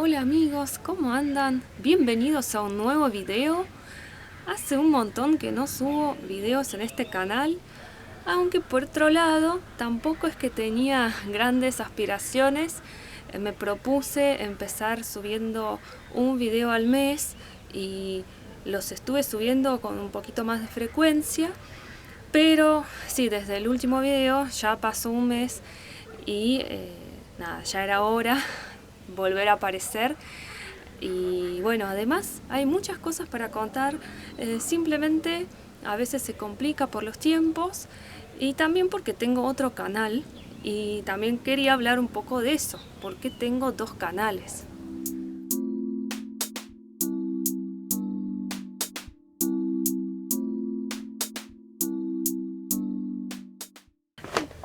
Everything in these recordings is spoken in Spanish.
Hola amigos, ¿cómo andan? Bienvenidos a un nuevo video. Hace un montón que no subo videos en este canal, aunque por otro lado tampoco es que tenía grandes aspiraciones. Me propuse empezar subiendo un video al mes y los estuve subiendo con un poquito más de frecuencia, pero sí, desde el último video ya pasó un mes y nada, ya era hora volver a aparecer. Y bueno, además hay muchas cosas para contar, simplemente a veces se complica por los tiempos y también porque tengo otro canal y también quería hablar un poco de eso, porque tengo dos canales.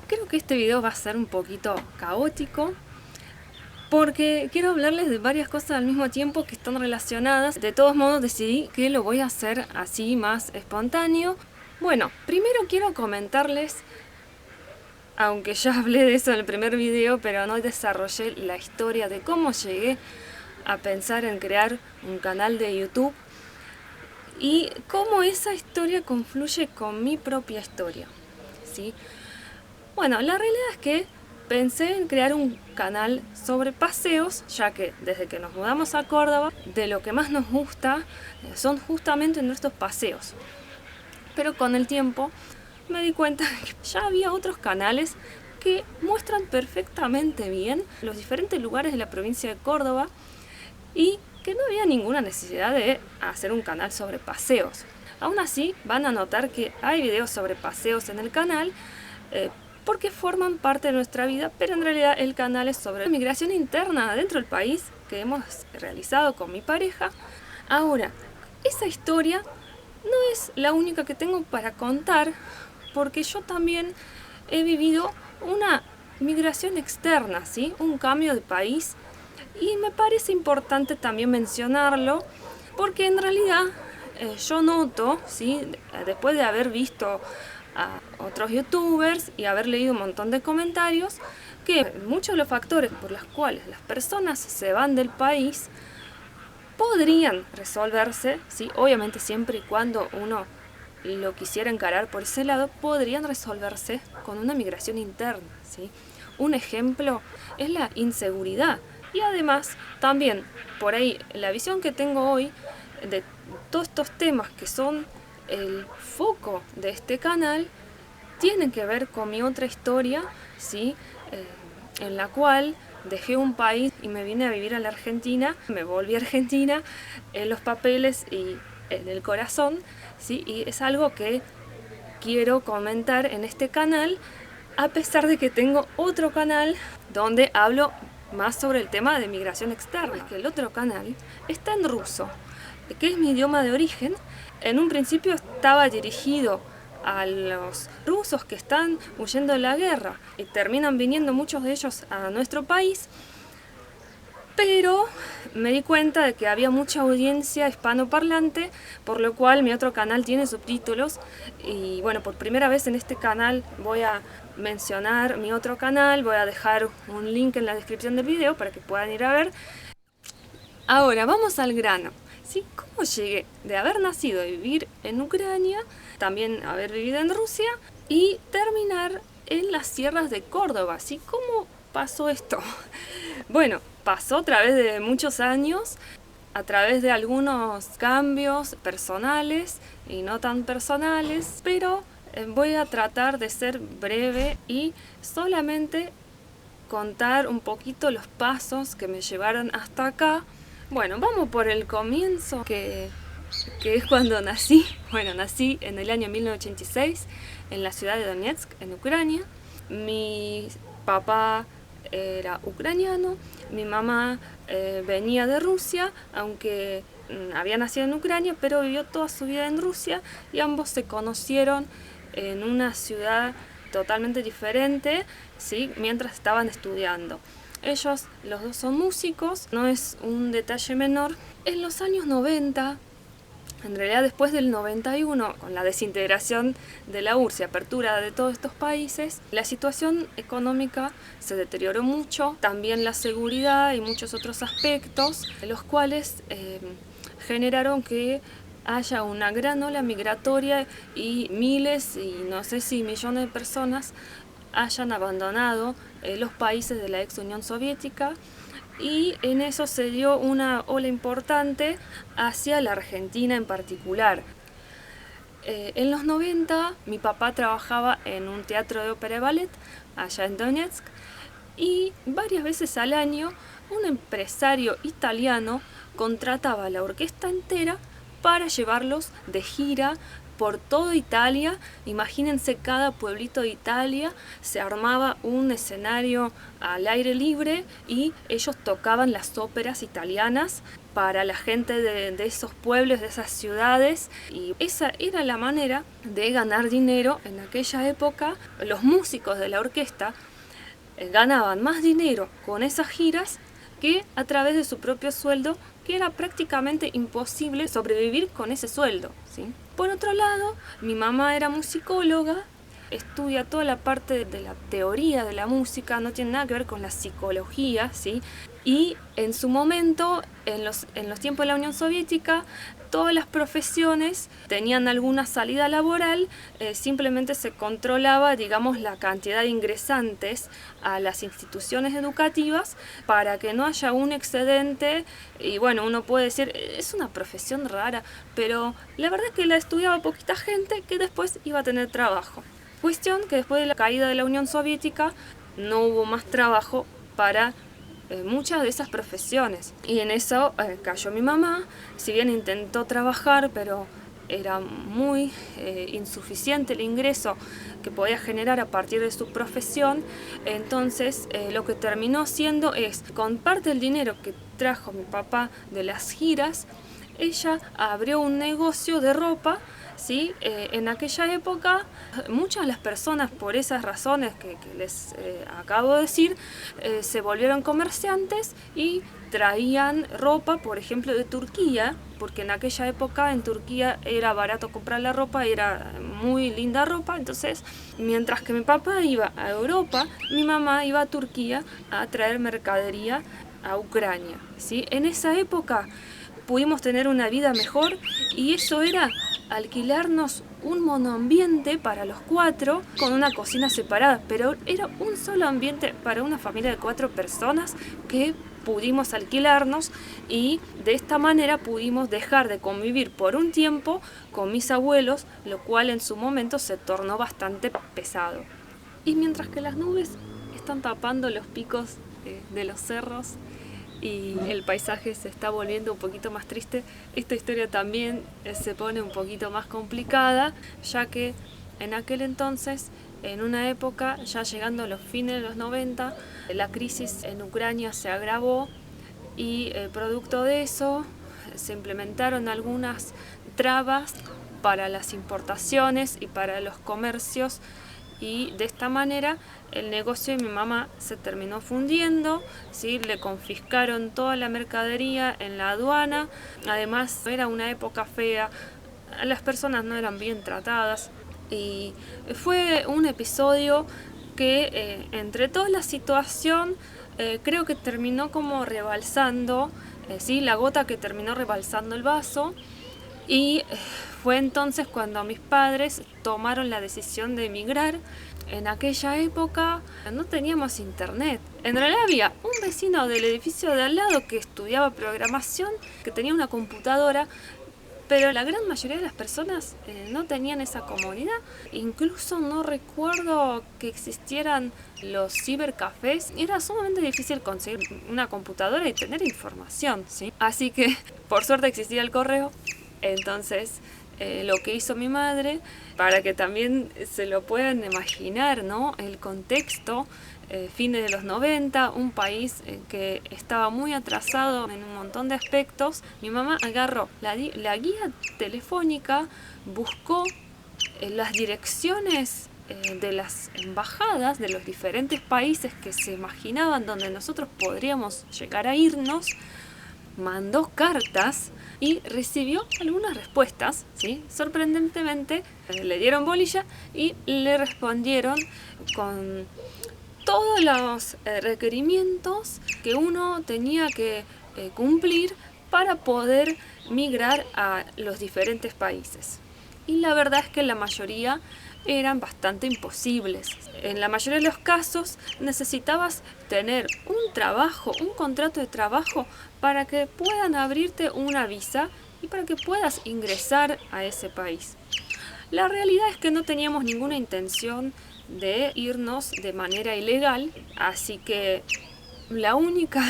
Creo que este video va a ser un poquito caótico, porque quiero hablarles de varias cosas al mismo tiempo que están relacionadas. De todos modos decidí que lo voy a hacer así más espontáneo. Bueno, primero quiero comentarles, aunque ya hablé de eso en el primer video, pero no desarrollé la historia de cómo llegué a pensar en crear un canal de YouTube y cómo esa historia confluye con mi propia historia, ¿sí? Bueno, la realidad es que pensé en crear un canal sobre paseos, ya que desde que nos mudamos a Córdoba, de lo que más nos gusta son justamente nuestros paseos. Pero con el tiempo me di cuenta que ya había otros canales que muestran perfectamente bien los diferentes lugares de la provincia de Córdoba y que no había ninguna necesidad de hacer un canal sobre paseos. Aún así, van a notar que hay videos sobre paseos en el canal, porque forman parte de nuestra vida, pero en realidad el canal es sobre la migración interna dentro del país que hemos realizado con mi pareja. Ahora, esa historia no es la única que tengo para contar, porque yo también he vivido una migración externa, ¿sí? Un cambio de país, y me parece importante también mencionarlo, porque en realidad yo noto, ¿sí? Después de haber visto a otros youtubers y haber leído un montón de comentarios, que muchos de los factores por los cuales las personas se van del país podrían resolverse, ¿sí? Obviamente siempre y cuando uno lo quisiera encarar por ese lado, podrían resolverse con una migración interna, ¿sí? Un ejemplo es la inseguridad y además también por ahí la visión que tengo hoy de todos estos temas que son el foco de este canal tienen que ver con mi otra historia, ¿sí? En la cual dejé un país y me vine a vivir a la Argentina, me volví a Argentina en los papeles y en el corazón, ¿sí? Y es algo que quiero comentar en este canal, a pesar de que tengo otro canal donde hablo más sobre el tema de migración externa. Es que el otro canal está en ruso, que es mi idioma de origen. En un principio estaba dirigido a los rusos que están huyendo de la guerra y terminan viniendo muchos de ellos a nuestro país, pero me di cuenta de que había mucha audiencia hispanoparlante, por lo cual mi otro canal tiene subtítulos y bueno, por primera vez en este canal voy a mencionar mi otro canal, voy a dejar un link en la descripción del video para que puedan ir a ver. Ahora vamos al grano, ¿sí? ¿Cómo llegué de haber nacido y vivir en Ucrania, también haber vivido en Rusia y terminar en las sierras de Córdoba? ¿Sí? ¿Cómo pasó esto? Bueno, pasó a través de muchos años, a través de algunos cambios personales y no tan personales, pero voy a tratar de ser breve y solamente contar un poquito los pasos que me llevaron hasta acá. Bueno, vamos por el comienzo, que es cuando nací. Bueno, nací en el año 1986 en la ciudad de Donetsk, en Ucrania. Mi papá era ucraniano, mi mamá venía de Rusia, aunque había nacido en Ucrania, pero vivió toda su vida en Rusia y ambos se conocieron en una ciudad totalmente diferente, ¿sí? Mientras estaban estudiando. Ellos, los dos son músicos, no es un detalle menor. En los años 90 En realidad después del 91, con la desintegración de la URSS y apertura de todos estos países, la situación económica se deterioró mucho, también la seguridad y muchos otros aspectos, los cuales generaron que haya una gran ola migratoria y miles y no sé si millones de personas hayan abandonado los países de la ex Unión Soviética, y en eso se dio una ola importante hacia la Argentina en particular. En los 90 mi papá trabajaba en un teatro de ópera y ballet allá en Donetsk, y varias veces al año un empresario italiano contrataba a la orquesta entera para llevarlos de gira por toda Italia. Imagínense, cada pueblito de Italia se armaba un escenario al aire libre y ellos tocaban las óperas italianas para la gente de esos pueblos, de esas ciudades, y esa era la manera de ganar dinero en aquella época. Los músicos de la orquesta ganaban más dinero con esas giras que a través de su propio sueldo, que era prácticamente imposible sobrevivir con ese sueldo, ¿sí? Por otro lado, mi mamá era musicóloga, estudia toda la parte de la teoría de la música, no tiene nada que ver con la psicología, ¿sí? Y en su momento, en los tiempos de la Unión Soviética, todas las profesiones tenían alguna salida laboral, simplemente se controlaba, digamos, la cantidad de ingresantes a las instituciones educativas para que no haya un excedente. Y bueno, uno puede decir, es una profesión rara, pero la verdad es que la estudiaba poquita gente que después iba a tener trabajo. Cuestión que después de la caída de la Unión Soviética no hubo más trabajo para muchas de esas profesiones, y en eso cayó mi mamá. Si bien intentó trabajar, pero era muy insuficiente el ingreso que podía generar a partir de su profesión. Entonces lo que terminó haciendo es, con parte del dinero que trajo mi papá de las giras, ella abrió un negocio de ropa, ¿sí? En aquella época muchas de las personas, por esas razones que les acabo de decir, se volvieron comerciantes y traían ropa, por ejemplo, de Turquía, porque en aquella época en Turquía era barato comprar la ropa, era muy linda ropa. Entonces, mientras que mi papá iba a Europa, mi mamá iba a Turquía a traer mercadería a Ucrania, ¿sí? En esa época pudimos tener una vida mejor, y eso era alquilarnos un monoambiente para los 4 con una cocina separada, pero era un solo ambiente para una familia de 4 personas que pudimos alquilarnos, y de esta manera pudimos dejar de convivir por un tiempo con mis abuelos, lo cual en su momento se tornó bastante pesado. Y mientras que las nubes están tapando los picos de los cerros y el paisaje se está volviendo un poquito más triste, esta historia también se pone un poquito más complicada, ya que en aquel entonces, en una época, ya llegando a los fines de los 90, la crisis en Ucrania se agravó, y producto de eso se implementaron algunas trabas para las importaciones y para los comercios, y de esta manera el negocio de mi mamá se terminó fundiendo, ¿sí? Le confiscaron toda la mercadería en la aduana. Además, era una época fea, las personas no eran bien tratadas, y fue un episodio que entre toda la situación creo que terminó como rebalsando, ¿sí? La gota que terminó rebalsando el vaso. Y fue entonces cuando mis padres tomaron la decisión de emigrar. En aquella época no teníamos internet. En realidad había un vecino del edificio de al lado que estudiaba programación, que tenía una computadora, pero la gran mayoría de las personas no tenían esa comodidad. Incluso no recuerdo que existieran los cibercafés. Era sumamente difícil conseguir una computadora y tener información, ¿sí? Así que por suerte existía el correo. Entonces lo que hizo mi madre, para que también se lo puedan imaginar, ¿no? El contexto, fines de los 90, un país que estaba muy atrasado en un montón de aspectos. Mi mamá agarró la guía telefónica, buscó las direcciones de las embajadas de los diferentes países que se imaginaban donde nosotros podríamos llegar a irnos, mandó cartas y recibió algunas respuestas, ¿sí? Sorprendentemente le dieron bolilla y le respondieron con todos los requerimientos que uno tenía que cumplir para poder migrar a los diferentes países. Y la verdad es que la mayoría eran bastante imposibles. En la mayoría de los casos necesitabas tener un trabajo, un contrato de trabajo para que puedan abrirte una visa y para que puedas ingresar a ese país. La realidad es que no teníamos ninguna intención de irnos de manera ilegal, así que la única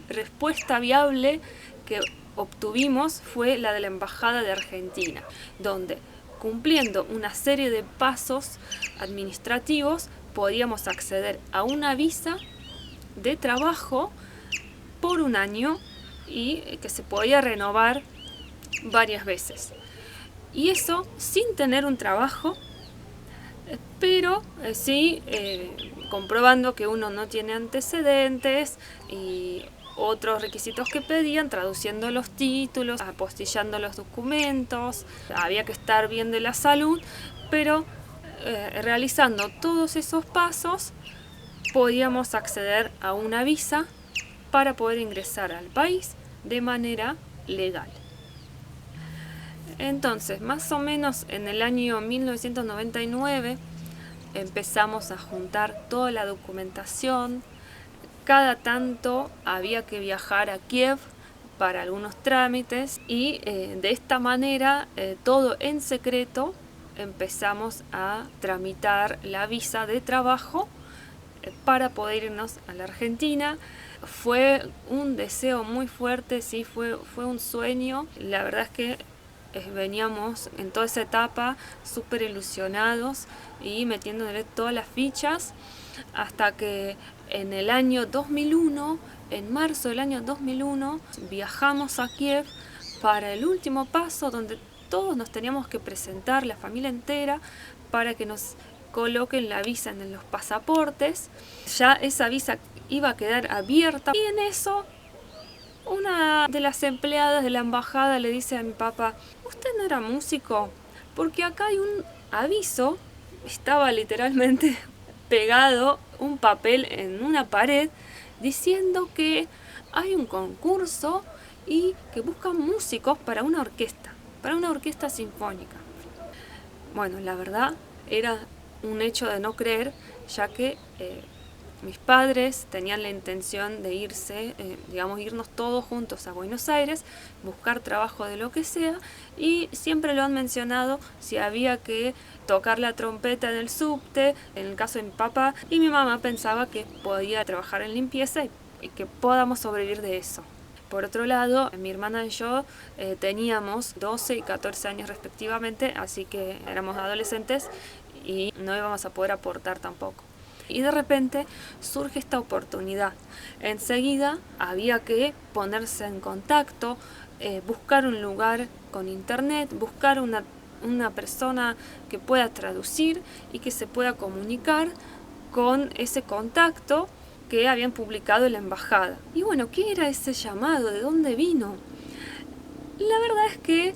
respuesta viable que obtuvimos fue la de la Embajada de Argentina, donde cumpliendo una serie de pasos administrativos podíamos acceder a una visa de trabajo por un año y que se podía renovar varias veces. Y eso sin tener un trabajo, pero sí comprobando que uno no tiene antecedentes y otros requisitos que pedían, traduciendo los títulos, apostillando los documentos, había que estar bien de la salud, pero realizando todos esos pasos podíamos acceder a una visa para poder ingresar al país de manera legal. Entonces, más o menos en el año 1999 empezamos a juntar toda la documentación. Cada tanto había que viajar a Kiev para algunos trámites y de esta manera, todo en secreto, empezamos a tramitar la visa de trabajo para poder irnos a la Argentina. Fue un deseo muy fuerte, sí, fue un sueño. La verdad es que veníamos en toda esa etapa súper ilusionados y metiéndole todas las fichas hasta que en el año 2001, en marzo del año 2001, viajamos a Kiev para el último paso donde todos nos teníamos que presentar, la familia entera, para que nos coloquen la visa en los pasaportes. Ya esa visa iba a quedar abierta y en eso una de las empleadas de la embajada le dice a mi papá: ¿usted no era músico? Porque acá hay un aviso, estaba literalmente pegado un papel en una pared diciendo que hay un concurso y que buscan músicos para una orquesta sinfónica. Bueno, la verdad era un hecho de no creer, ya que mis padres tenían la intención de irse, irnos todos juntos a Buenos Aires, buscar trabajo de lo que sea, y siempre lo han mencionado si había que tocar la trompeta en el subte, en el caso de mi papá, y mi mamá pensaba que podía trabajar en limpieza y que podamos sobrevivir de eso. Por otro lado, mi hermana y yo teníamos 12 y 14 años respectivamente, así que éramos adolescentes y no íbamos a poder aportar tampoco. Y de repente surge esta oportunidad. Enseguida había que ponerse en contacto, buscar un lugar con internet, buscar una persona que pueda traducir y que se pueda comunicar con ese contacto que habían publicado en la embajada. Y bueno, ¿qué era ese llamado? ¿De dónde vino? La verdad es que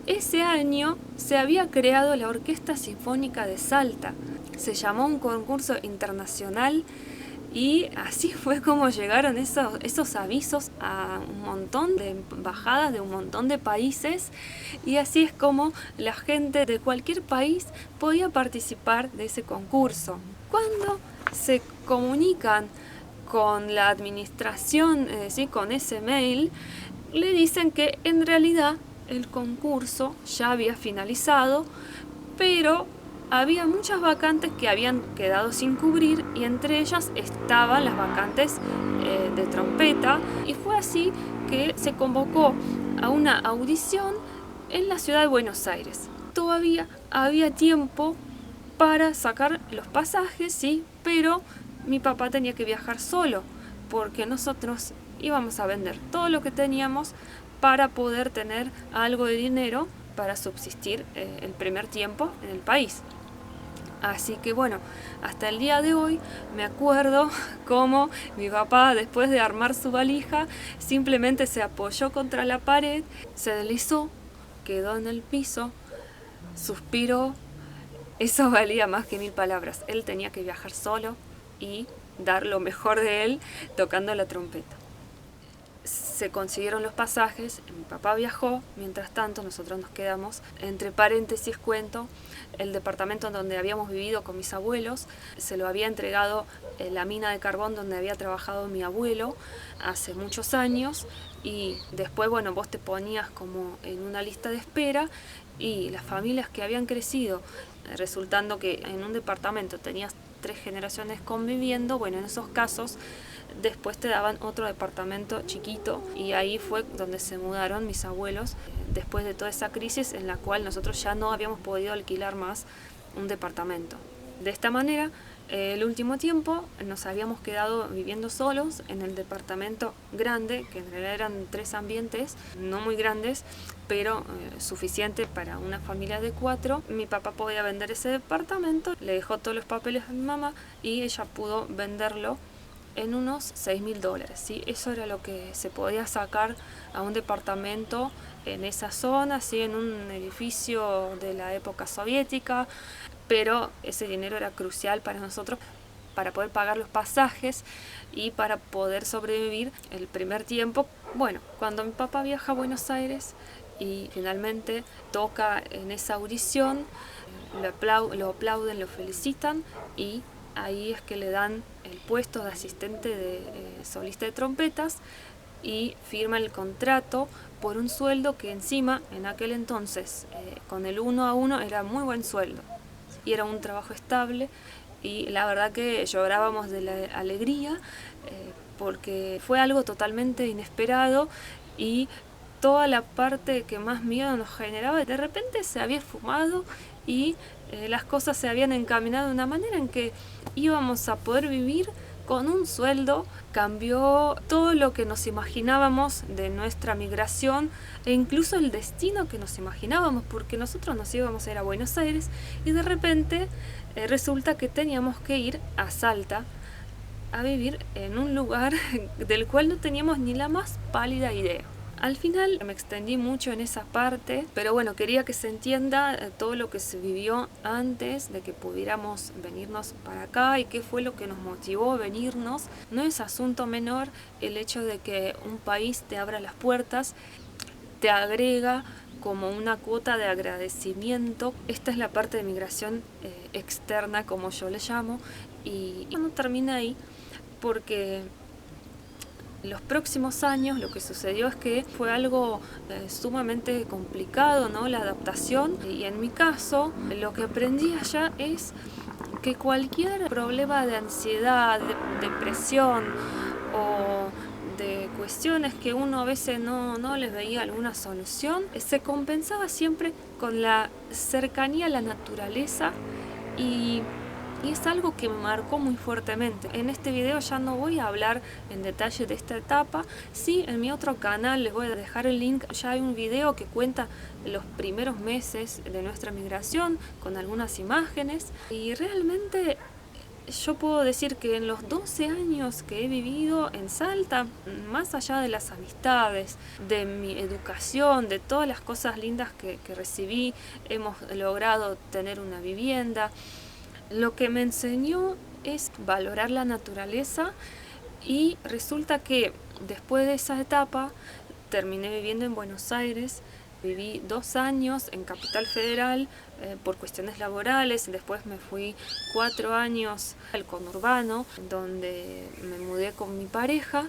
ese año se había creado la Orquesta Sinfónica de Salta. Se llamó un concurso internacional y así fue como llegaron esos avisos a un montón de embajadas de un montón de países, y así es como la gente de cualquier país podía participar de ese concurso. Cuando se comunican con la administración, con ese mail, le dicen que en realidad el concurso ya había finalizado, pero había muchas vacantes que habían quedado sin cubrir, y entre ellas estaban las vacantes de trompeta, y fue así que se convocó a una audición en la ciudad de Buenos Aires. Todavía había tiempo para sacar los pasajes, sí, pero mi papá tenía que viajar solo porque nosotros íbamos a vender todo lo que teníamos para poder tener algo de dinero para subsistir el primer tiempo en el país. Así que bueno, hasta el día de hoy me acuerdo cómo mi papá, después de armar su valija, simplemente se apoyó contra la pared, se deslizó, quedó en el piso, suspiró. Eso valía más que 1000 palabras. Él tenía que viajar solo y dar lo mejor de él tocando la trompeta. Se consiguieron los pasajes, mi papá viajó, mientras tanto nosotros nos quedamos. Entre paréntesis cuento, el departamento en donde habíamos vivido con mis abuelos, se lo había entregado la mina de carbón donde había trabajado mi abuelo hace muchos años, y después, bueno, vos te ponías como en una lista de espera, y las familias que habían crecido, resultando que en un departamento tenías 3 generaciones conviviendo, bueno, en esos casos después te daban otro departamento chiquito, y ahí fue donde se mudaron mis abuelos después de toda esa crisis en la cual nosotros ya no habíamos podido alquilar más un departamento. De esta manera, el último tiempo nos habíamos quedado viviendo solos en el departamento grande, que en realidad eran 3 ambientes, no muy grandes, pero suficiente para una familia de 4. Mi papá podía vender ese departamento, le dejó todos los papeles a mi mamá y ella pudo venderlo en unos $6.000, ¿sí? Eso era lo que se podía sacar a un departamento en esa zona, ¿sí? En un edificio de la época soviética, pero ese dinero era crucial para nosotros para poder pagar los pasajes y para poder sobrevivir el primer tiempo. Bueno, cuando mi papá viaja a Buenos Aires y finalmente toca en esa audición, lo aplauden, lo felicitan, y ahí es que le dan el puesto de asistente de solista de trompetas y firma el contrato por un sueldo que encima en aquel entonces con el 1 a 1 era muy buen sueldo y era un trabajo estable, y la verdad que llorábamos de la alegría porque fue algo totalmente inesperado, y toda la parte que más miedo nos generaba de repente se había esfumado, y las cosas se habían encaminado de una manera en que íbamos a poder vivir con un sueldo. Cambió todo lo que nos imaginábamos de nuestra migración e incluso el destino que nos imaginábamos, porque nosotros nos íbamos a ir a Buenos Aires y de repente resulta que teníamos que ir a Salta a vivir en un lugar del cual no teníamos ni la más pálida idea. Al final me extendí mucho en esa parte, pero bueno, quería que se entienda todo lo que se vivió antes de que pudiéramos venirnos para acá y qué fue lo que nos motivó a venirnos. No es asunto menor el hecho de que un país te abra las puertas, te agrega como una cuota de agradecimiento. Esta es la parte de migración externa, como yo le llamo, y no termina ahí, porque los próximos años lo que sucedió es que fue algo sumamente complicado, ¿no? La adaptación, y en mi caso lo que aprendí allá es que cualquier problema de ansiedad, de depresión o de cuestiones que uno a veces no les veía alguna solución, se compensaba siempre con la cercanía a la naturaleza, y es algo que me marcó muy fuertemente. En este video ya no voy a hablar en detalle de esta etapa. Sí, en mi otro canal les voy a dejar el link. Ya hay un video que cuenta los primeros meses de nuestra migración con algunas imágenes. Y realmente yo puedo decir que en los 12 años que he vivido en Salta, más allá de las amistades, de mi educación, de todas las cosas lindas que recibí, hemos logrado tener una vivienda. Lo que me enseñó es valorar la naturaleza, y resulta que después de esa etapa terminé viviendo en Buenos Aires. Viví 2 años en Capital Federal por cuestiones laborales. Después me fui 4 años al conurbano, donde me mudé con mi pareja,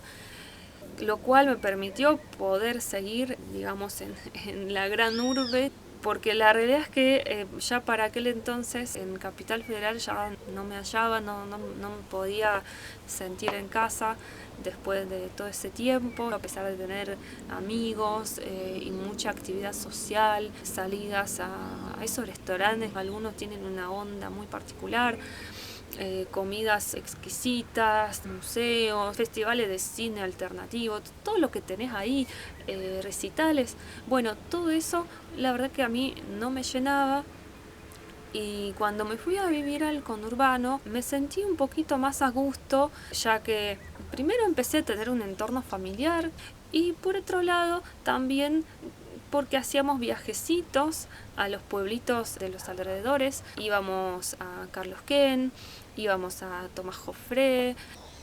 lo cual me permitió poder seguir, digamos, en la gran urbe. Porque la realidad es que ya para aquel entonces en Capital Federal ya no me hallaba, no me podía sentir en casa después de todo ese tiempo, a pesar de tener amigos y mucha actividad social, salidas a esos restaurantes. Algunos tienen una onda muy particular. Comidas exquisitas, museos, festivales de cine alternativo, todo lo que tenés ahí, recitales. Bueno, todo eso la verdad que a mí no me llenaba, Y cuando me fui a vivir al conurbano me sentí un poquito más a gusto, ya que primero empecé a tener un entorno familiar y por otro lado también porque hacíamos viajecitos a los pueblitos de los alrededores. Íbamos a Carlos Quén, íbamos a Tomás Jofré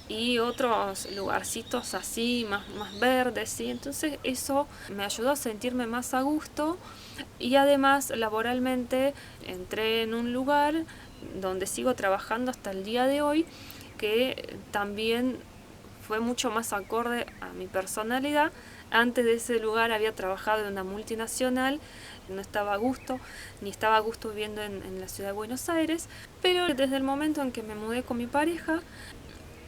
y otros lugarcitos así más verdes, ¿sí? Entonces eso me ayudó a sentirme más a gusto y además laboralmente entré en un lugar donde sigo trabajando hasta el día de hoy, que también fue mucho más acorde a mi personalidad. Antes de ese lugar había trabajado en una multinacional, no estaba a gusto, ni estaba a gusto viviendo en la ciudad de Buenos Aires, pero desde el momento en que me mudé con mi pareja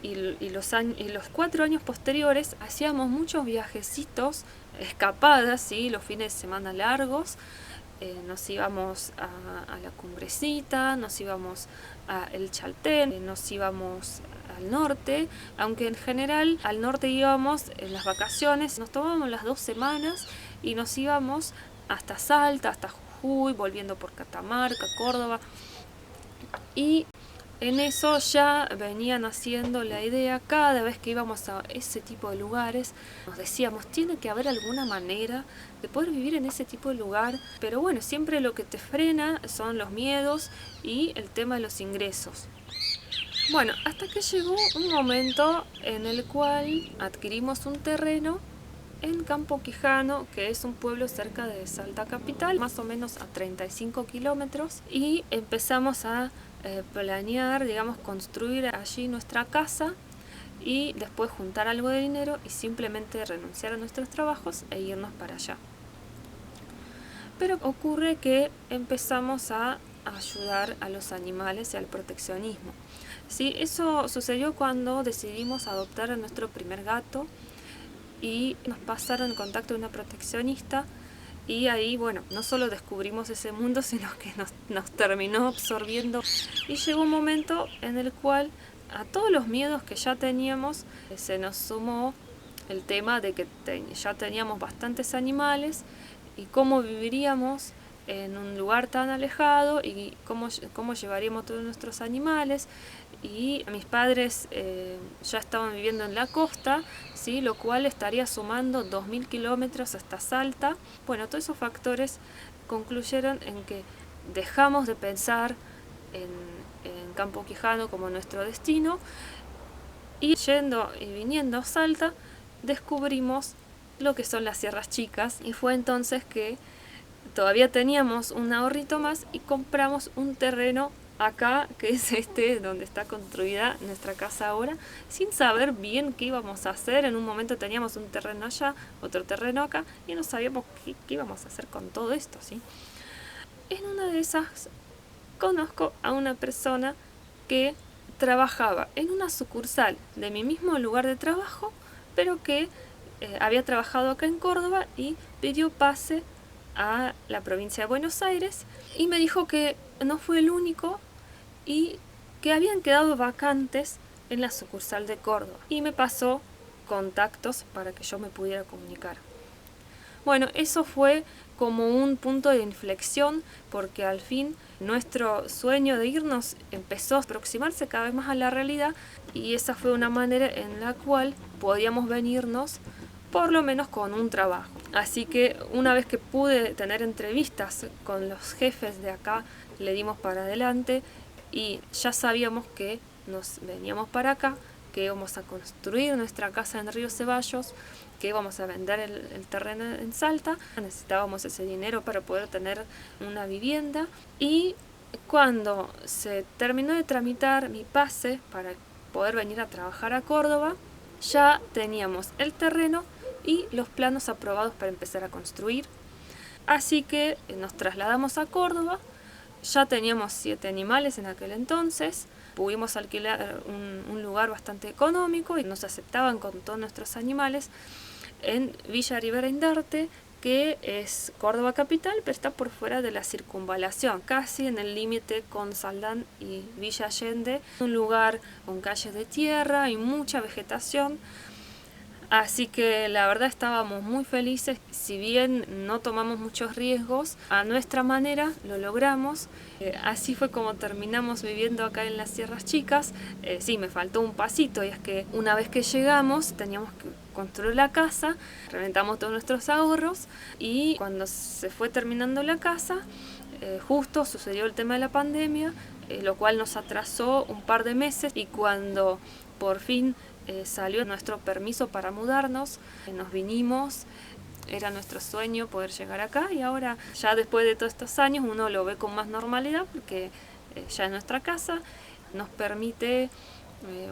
y los 4 años posteriores hacíamos muchos viajecitos, escapadas, ¿sí? Los fines de semana largos. Nos íbamos a la Cumbrecita, nos íbamos a El Chaltén, nos íbamos al norte, aunque en general al norte íbamos en las vacaciones, nos tomábamos las 2 semanas y nos íbamos hasta Salta, hasta Jujuy, volviendo por Catamarca, Córdoba, y en eso ya venían haciendo la idea, cada vez que íbamos a ese tipo de lugares, nos decíamos, tiene que haber alguna manera de poder vivir en ese tipo de lugar, pero bueno, siempre lo que te frena son los miedos y el tema de los ingresos. Bueno, hasta que llegó un momento en el cual adquirimos un terreno en Campo Quijano, que es un pueblo cerca de Salta capital, más o menos a 35 kilómetros, y empezamos a planear, digamos, construir allí nuestra casa y después juntar algo de dinero y simplemente renunciar a nuestros trabajos e irnos para allá. Pero ocurre que empezamos a ayudar a los animales y al proteccionismo. ¿Sí? Eso sucedió cuando decidimos adoptar a nuestro primer gato y nos pasaron en contacto una proteccionista. Y ahí, bueno, no solo descubrimos ese mundo, sino que nos terminó absorbiendo. Y llegó un momento en el cual a todos los miedos que ya teníamos, se nos sumó el tema de que ya teníamos bastantes animales y cómo viviríamos en un lugar tan alejado y cómo llevaríamos todos nuestros animales. Y mis padres ya estaban viviendo en la costa, ¿sí? Lo cual estaría sumando 2000 kilómetros hasta Salta. Bueno, todos esos factores concluyeron en que dejamos de pensar en Campo Quijano como nuestro destino y yendo y viniendo a Salta descubrimos lo que son las Sierras Chicas y fue entonces que todavía teníamos un ahorrito más y compramos un terreno acá, que es donde está construida nuestra casa ahora, sin saber bien qué íbamos a hacer. En un momento teníamos un terreno allá, otro terreno acá, y no sabíamos qué íbamos a hacer con todo esto, ¿sí? En una de esas conozco a una persona que trabajaba en una sucursal de mi mismo lugar de trabajo, pero que había trabajado acá en Córdoba y pidió pase a la provincia de Buenos Aires y me dijo que no fue el único y que habían quedado vacantes en la sucursal de Córdoba y me pasó contactos para que yo me pudiera comunicar. Bueno, eso fue como un punto de inflexión porque al fin nuestro sueño de irnos empezó a aproximarse cada vez más a la realidad y esa fue una manera en la cual podíamos venirnos por lo menos con un trabajo. Así que una vez que pude tener entrevistas con los jefes de acá, le dimos para adelante y ya sabíamos que nos veníamos para acá, que íbamos a construir nuestra casa en Río Ceballos, que íbamos a vender el terreno en Salta. Necesitábamos ese dinero para poder tener una vivienda y cuando se terminó de tramitar mi pase para poder venir a trabajar a Córdoba, ya teníamos el terreno y los planos aprobados para empezar a construir. Así que nos trasladamos a Córdoba, ya teníamos 7 animales en aquel entonces, pudimos alquilar un lugar bastante económico y nos aceptaban con todos nuestros animales en Villa Rivera Indarte, que es Córdoba capital, pero está por fuera de la circunvalación, casi en el límite con Saldán y Villa Allende, un lugar con calles de tierra y mucha vegetación. Así que la verdad estábamos muy felices, si bien no tomamos muchos riesgos, a nuestra manera lo logramos. Así fue como terminamos viviendo acá en las Sierras Chicas. Sí, me faltó un pasito, y es que una vez que llegamos teníamos que construir la casa, reventamos todos nuestros ahorros, y cuando se fue terminando la casa, justo sucedió el tema de la pandemia, lo cual nos atrasó un par de meses, y cuando por fin salió nuestro permiso para mudarnos, nos vinimos. Era nuestro sueño poder llegar acá, y ahora ya después de todos estos años uno lo ve con más normalidad porque ya es nuestra casa, nos permite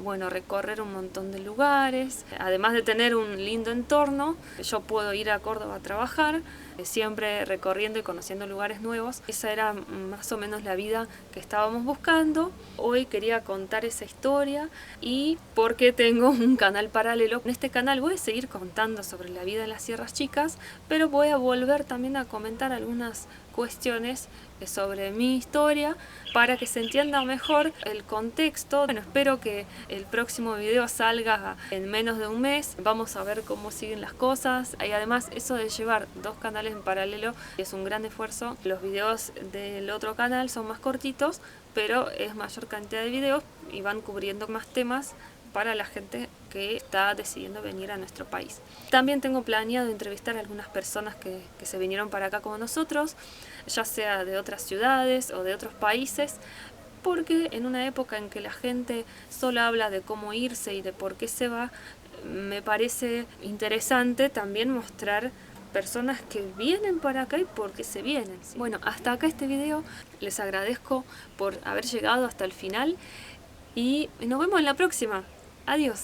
bueno, recorrer un montón de lugares. Además de tener un lindo entorno, yo puedo ir a Córdoba a trabajar, siempre recorriendo y conociendo lugares nuevos. Esa era más o menos la vida que estábamos buscando. Hoy quería contar esa historia, y porque tengo un canal paralelo. En este canal voy a seguir contando sobre la vida en las Sierras Chicas, pero voy a volver también a comentar algunas cuestiones sobre mi historia para que se entienda mejor el contexto. Bueno, espero que el próximo video salga en menos de un mes. Vamos a ver cómo siguen las cosas. Y además, eso de llevar dos canales en paralelo es un gran esfuerzo. Los videos del otro canal son más cortitos, pero es mayor cantidad de videos y van cubriendo más temas para la gente que está decidiendo venir a nuestro país. También tengo planeado entrevistar a algunas personas que se vinieron para acá con nosotros, ya sea de otras ciudades o de otros países, porque en una época en que la gente solo habla de cómo irse y de por qué se va, me parece interesante también mostrar personas que vienen para acá y por qué se vienen. Bueno, hasta acá este video. Les agradezco por haber llegado hasta el final y nos vemos en la próxima. Adiós.